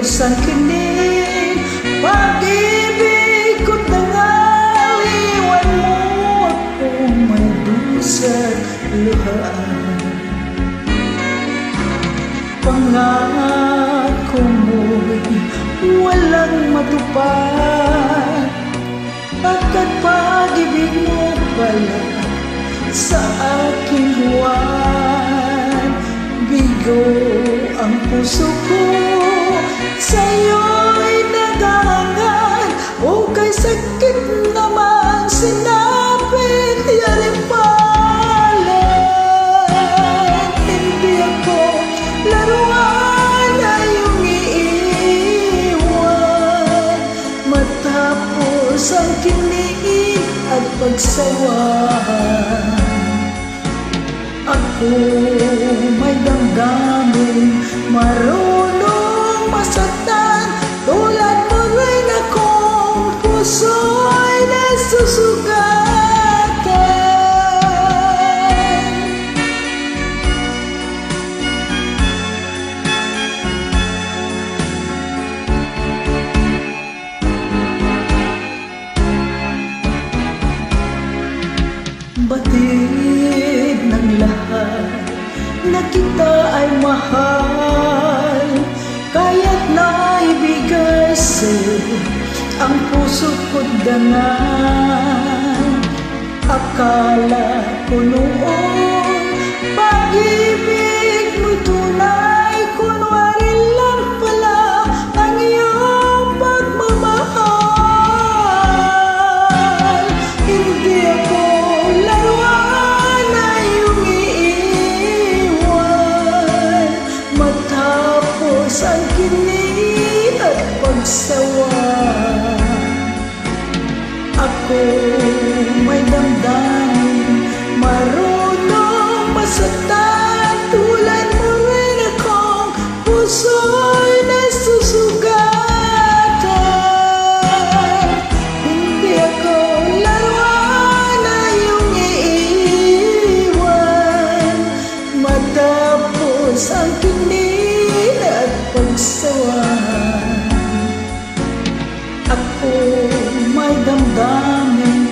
ang kining pag-ibig ko't nangaliwan mo akong may dusat luhaan. Pangako mo'y walang matupad, pagkat pag-ibig mo pala sa akin huwan. Bigo ang puso ko, sa'yo'y nagahangad, o kay sakit naman sinapit yaring palan. Hindi ako laruan na iyong iiwan, matapos ang kinig at pagsawahan. Ako may damdamin, marunong masaktan, tulad mo rin akong puso'y nasusugatan. Batid ng lahat na kita ay mahal, kaya't naibigay sa'yo ang puso ko't dangan. Akala ko noon pag-ibig mo'y tunay, kunwari lang pala ang iyong pagmamahal. Hindi ako laruan na iyong iiwan, matapos ang kinig at pagsawa. Ako may damdamin, marunong masaktan, tulad mo rin akong puso'y nasusugatan. Hindi ako laruan na iyong iiwan, matapos ang kinig at pagsawahan. Ako may damdamin,